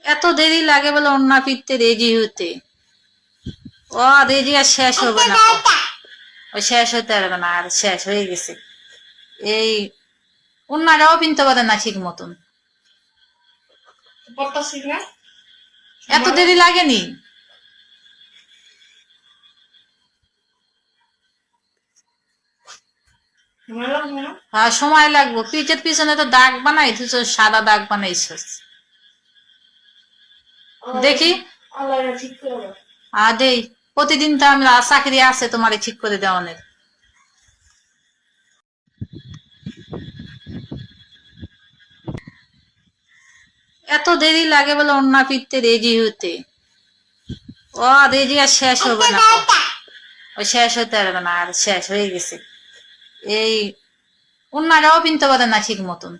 এত দেরি লাগে বলে ওন্না পিটতে রেডি হতে? ও রেডি আর শেষ হবে না, ও শেষ হতে পারবে না, আর শেষ হয়ে গেছে। এই ওন্নাটাও পিনতে পারে না ঠিক মতন। এত দেরি লাগেনি? হ্যাঁ সময় লাগবো, পিঠের পিছনে তো দাগ বানাই তুই, সাদা দাগ বানাইছিস। দেখি দেই, প্রতিদিন তো আমরা চাকরি আছে তোমার ঠিক করে দেওয়ানের। এত দেরি লাগে বলে ওন্না পিটতে রেডি হতে? ও রেডি আর শেষ হবে না, ও শেষ হতে পারবে না, আর শেষ হয়ে গেছে। এই ওন্নাটাও পিনতে পারে না ঠিক মতন।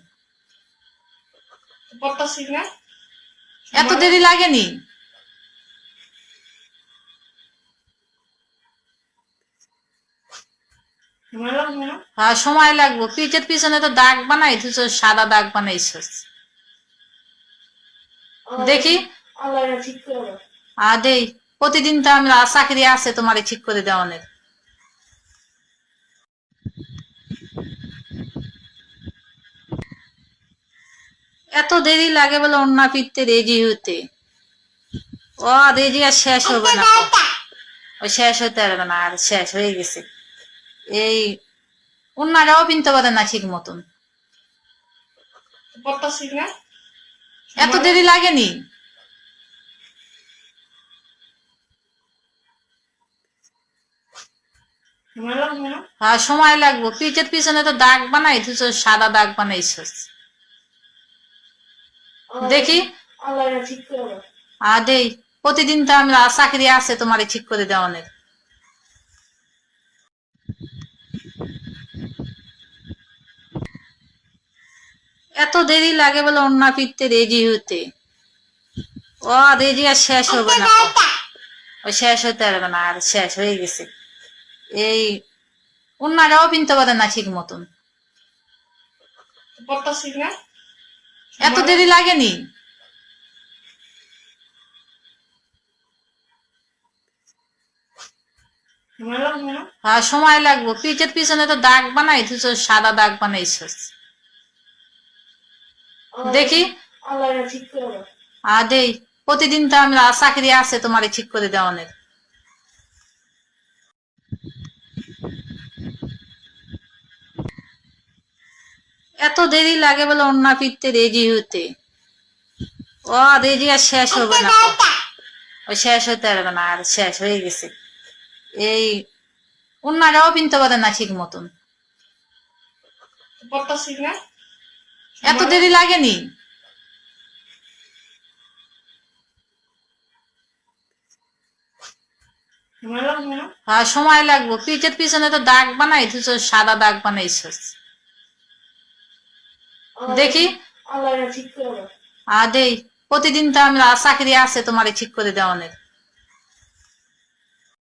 এত দেরি লাগেনি? হ্যাঁ সময় লাগবো, পিঠের পিছনে তো দাগ বানাই তুই, সাদা দাগ বানাইছিস। দেখি দেই, প্রতিদিন তো আমরা চাকরি আছে তোমার ঠিক করে দেওয়ানের। এত দেরি লাগে বলে ওন্না পিটতে রেডি হতে? ও রেডি আর শেষ হবে না, ও শেষ হতে পারবে না, আর শেষ হয়ে গেছে। এই ওন্নাটাও পিনতে পারে না ঠিক মতন। এত দেরি লাগেনি? হ্যাঁ সময় লাগবো, পিঠের পিছনে তো দাগ বানাই তুই, সাদা দাগ বানাইছিস। দেখি দেই, প্রতিদিন তো আমরা চাকরি আছে তোমার ঠিক করে দেওয়ানের। এত দেরি লাগে বলে ওন্না পিটতে রেডি হতে? ও রেডি আর শেষ হবে না, ও শেষ হতে পারবে না, আর শেষ হয়ে গেছে। এই ওন্নাটাও পিনতে পারে না ঠিক মতন। এত দেরি লাগেনি? হ্যাঁ সময় লাগবো, পিঠের পিছনে তো দাগ বানাই তুই, সাদা দাগ বানাইছিস। দেখি দেই, প্রতিদিন তো আমরা চাকরি আছে তোমার ঠিক করে দেওয়ানের। এত দেরি লাগে বলে ওন্না পিটতে রেডি হতে? ও রেডি আর শেষ হবে না, ও শেষ হতে পারবে না, আর শেষ হয়ে গেছে। এই ওন্নাটাও পিনতে পারে না ঠিক মতন। এত দেরি লাগেনি? হ্যাঁ সময় লাগবো, পিঠের পিছনে তো দাগ বানাই তুই, সাদা দাগ বানাইছিস। দেখি দেই, প্রতিদিন তো আমরা চাকরি আছে তোমার ঠিক করে দেওয়ানের।